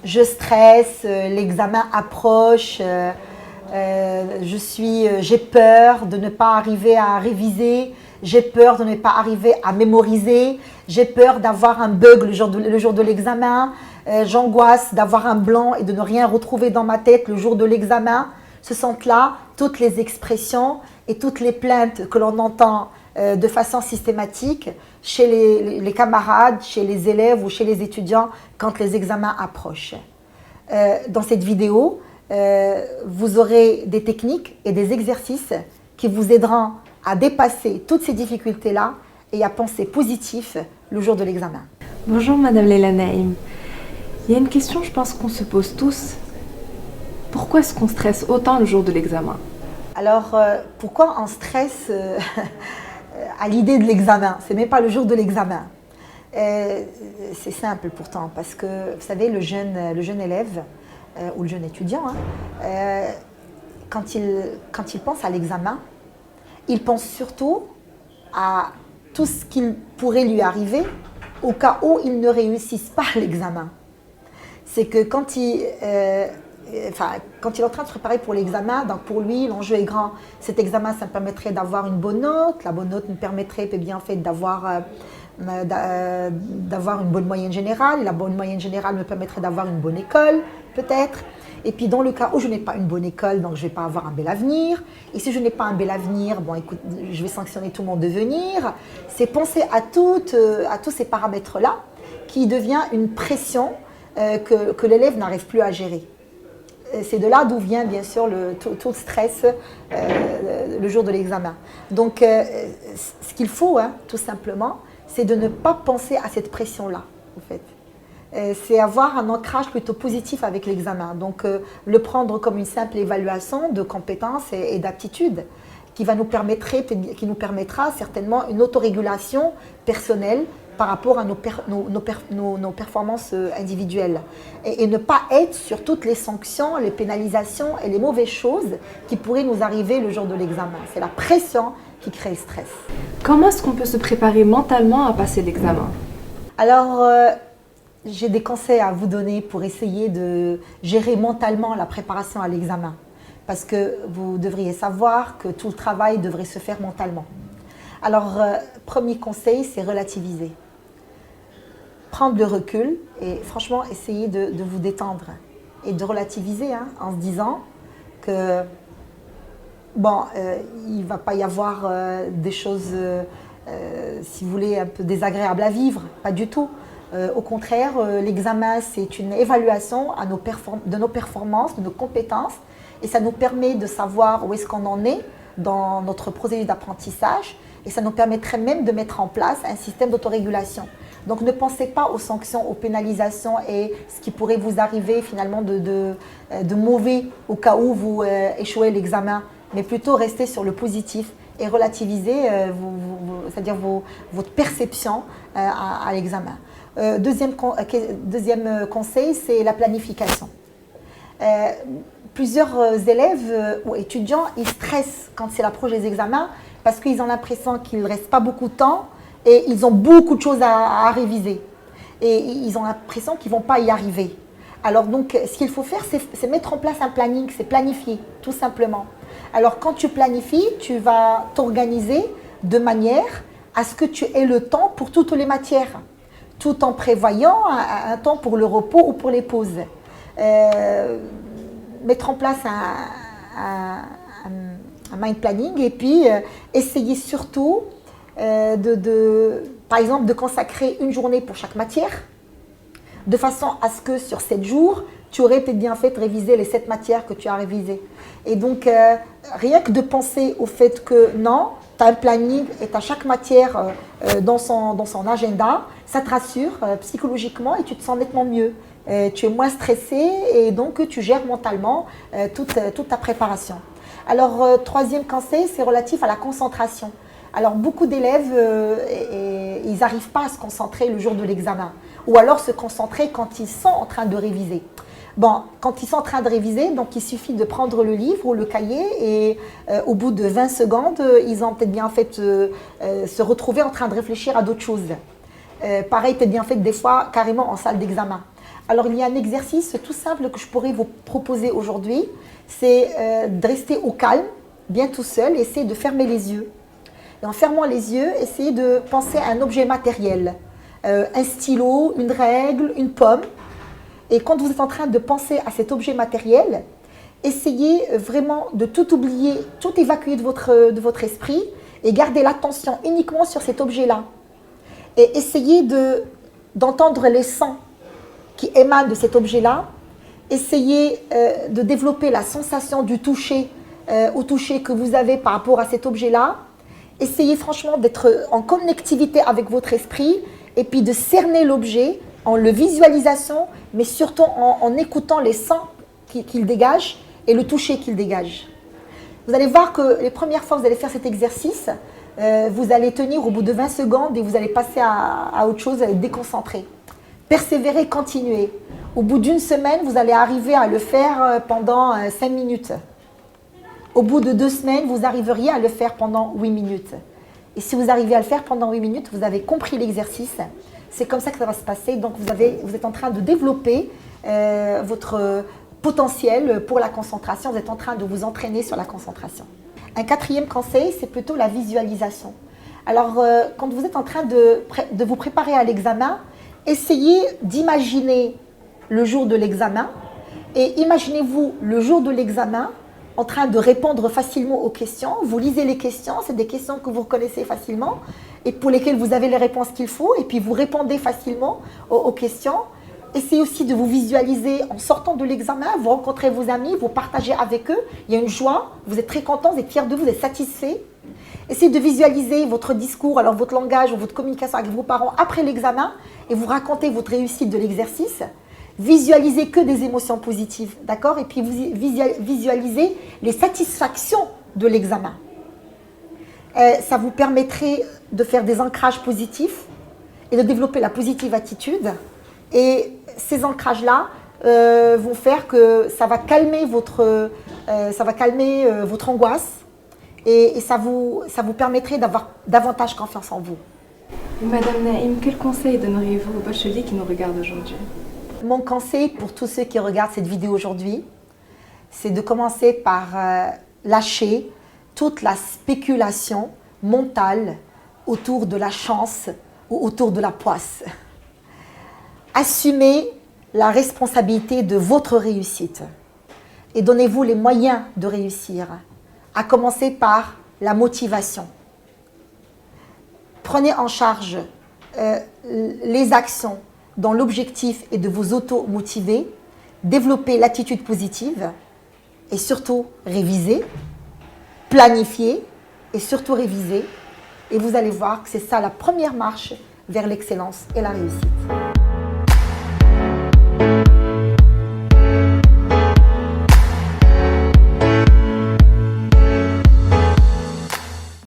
je stresse, l'examen approche, j'ai peur de ne pas arriver à réviser, j'ai peur de ne pas arriver à mémoriser, j'ai peur d'avoir un bug le jour de l'examen, j'angoisse d'avoir un blanc et de ne rien retrouver dans ma tête le jour de l'examen. Ce sont là toutes les expressions et toutes les plaintes que l'on entend de façon systématique chez les camarades, chez les élèves ou chez les étudiants quand les examens approchent. Dans cette vidéo, vous aurez des techniques et des exercices qui vous aideront à dépasser toutes ces difficultés-là et à penser positif le jour de l'examen. Bonjour Madame Leila Naïm. Il y a une question, je pense qu'on se pose tous. Pourquoi est-ce qu'on stresse autant le jour de l'examen? Alors, pourquoi on stresse à l'idée de l'examen? C'est même pas le jour de l'examen. C'est simple pourtant, parce que vous savez, le jeune élève ou le jeune étudiant, quand il pense à l'examen, il pense surtout à tout ce qu'il pourrait lui arriver au cas où il ne réussisse pas l'examen. C'est que quand il est en train de se préparer pour l'examen, donc pour lui, l'enjeu est grand. Cet examen, ça me permettrait d'avoir une bonne note. La bonne note me permettrait bien en fait d'avoir une bonne moyenne générale. Et la bonne moyenne générale me permettrait d'avoir une bonne école, peut-être. Et puis dans le cas où je n'ai pas une bonne école, donc je ne vais pas avoir un bel avenir. Et si je n'ai pas un bel avenir, bon écoute, je vais sanctionner tout mon devenir. C'est penser à tous ces paramètres-là qui devient une pression que l'élève n'arrive plus à gérer. C'est de là d'où vient bien sûr tout le stress le jour de l'examen. Donc ce qu'il faut tout simplement, c'est de ne pas penser à cette pression-là en fait. C'est avoir un ancrage plutôt positif avec l'examen. Donc le prendre comme une simple évaluation de compétences et d'aptitudes qui nous permettra certainement une autorégulation personnelle par rapport à nos performances individuelles. Et ne pas être sur toutes les sanctions, les pénalisations et les mauvaises choses qui pourraient nous arriver le jour de l'examen. C'est la pression qui crée le stress. Comment est-ce qu'on peut se préparer mentalement à passer l'examen? Alors, j'ai des conseils à vous donner pour essayer de gérer mentalement la préparation à l'examen. Parce que vous devriez savoir que tout le travail devrait se faire mentalement. Alors, premier conseil, c'est relativiser. Prendre le recul et franchement essayer de vous détendre et de relativiser en se disant que bon, il ne va pas y avoir des choses, si vous voulez, un peu désagréables à vivre, pas du tout. Au contraire, l'examen c'est une évaluation de nos performances, de nos compétences et ça nous permet de savoir où est-ce qu'on en est dans notre processus d'apprentissage et ça nous permettrait même de mettre en place un système d'autorégulation. Donc ne pensez pas aux sanctions, aux pénalisations et ce qui pourrait vous arriver finalement de mauvais au cas où vous échouez l'examen, mais plutôt restez sur le positif et relativiser c'est-à-dire votre perception à l'examen. Deuxième conseil, c'est la planification. Plusieurs élèves ou étudiants, ils stressent quand c'est l'approche des examens parce qu'ils ont l'impression qu'il ne reste pas beaucoup de temps et ils ont beaucoup de choses à réviser. Et ils ont l'impression qu'ils ne vont pas y arriver. Alors donc, ce qu'il faut faire, c'est mettre en place un planning, c'est planifier, tout simplement. Alors quand tu planifies, tu vas t'organiser de manière à ce que tu aies le temps pour toutes les matières, tout en prévoyant un temps pour le repos ou pour les pauses. Mettre en place un mind planning et puis essayer surtout par exemple, de consacrer une journée pour chaque matière, de façon à ce que sur 7 jours, tu aurais peut-être bien fait de réviser les 7 matières que tu as révisées. Et donc, rien que de penser au fait que non, tu as un planning et tu as chaque matière dans son agenda, ça te rassure psychologiquement et tu te sens nettement mieux. Tu es moins stressé et donc tu gères mentalement toute ta préparation. Alors, troisième conseil, c'est relatif à la concentration. Alors, beaucoup d'élèves, ils n'arrivent pas à se concentrer le jour de l'examen ou alors se concentrer quand ils sont en train de réviser. Bon, quand ils sont en train de réviser, donc il suffit de prendre le livre ou le cahier et au bout de 20 secondes, ils ont peut-être bien fait se retrouver en train de réfléchir à d'autres choses. Pareil, peut-être bien fait des fois carrément en salle d'examen. Alors, il y a un exercice tout simple que je pourrais vous proposer aujourd'hui. C'est de rester au calme, bien tout seul, et essayer de fermer les yeux. Et en fermant les yeux, essayez de penser à un objet matériel. Un stylo, une règle, une pomme. Et quand vous êtes en train de penser à cet objet matériel, essayez vraiment de tout oublier, tout évacuer de votre esprit et gardez l'attention uniquement sur cet objet-là. Et essayez d'entendre les sons qui émanent de cet objet-là. Essayez de développer la sensation du toucher, au toucher que vous avez par rapport à cet objet-là. Essayez franchement d'être en connectivité avec votre esprit et puis de cerner l'objet en le visualisation, mais surtout en écoutant les sons qu'il dégage et le toucher qu'il dégage. Vous allez voir que les premières fois que vous allez faire cet exercice, vous allez tenir au bout de 20 secondes et vous allez passer à autre chose, vous allez être déconcentré. Persévérez, continuez. Au bout d'une semaine, vous allez arriver à le faire pendant 5 minutes. Au bout de 2 semaines, vous arriveriez à le faire pendant 8 minutes. Et si vous arrivez à le faire pendant 8 minutes, vous avez compris l'exercice. C'est comme ça que ça va se passer. Donc, vous êtes en train de développer votre potentiel pour la concentration. Vous êtes en train de vous entraîner sur la concentration. Un quatrième conseil, c'est plutôt la visualisation. Alors, quand vous êtes en train de vous préparer à l'examen, essayez d'imaginer le jour de l'examen et imaginez-vous le jour de l'examen en train de répondre facilement aux questions. Vous lisez les questions, c'est des questions que vous reconnaissez facilement et pour lesquelles vous avez les réponses qu'il faut et puis vous répondez facilement aux questions. Essayez aussi de vous visualiser en sortant de l'examen, vous rencontrez vos amis, vous partagez avec eux, il y a une joie, vous êtes très content, vous êtes fiers de vous, vous êtes satisfait. Essayez de visualiser votre discours, alors votre langage ou votre communication avec vos parents après l'examen et vous racontez votre réussite de l'exercice. Visualisez que des émotions positives, d'accord? Et puis vous visualisez les satisfactions de l'examen. Ça vous permettrait de faire des ancrages positifs et de développer la positive attitude. Et ces ancrages-là vont faire que ça va calmer votre angoisse et ça vous permettrait d'avoir davantage confiance en vous. Madame Naïm, quel conseil donneriez-vous aux bacheliers qui nous regardent aujourd'hui? Mon conseil pour tous ceux qui regardent cette vidéo aujourd'hui, c'est de commencer par lâcher toute la spéculation mentale autour de la chance ou autour de la poisse. Assumez la responsabilité de votre réussite et donnez-vous les moyens de réussir, à commencer par la motivation. Prenez en charge les actions dont l'objectif est de vous auto-motiver, développer l'attitude positive et surtout réviser, planifier et surtout réviser. Et vous allez voir que c'est ça la première marche vers l'excellence et la réussite.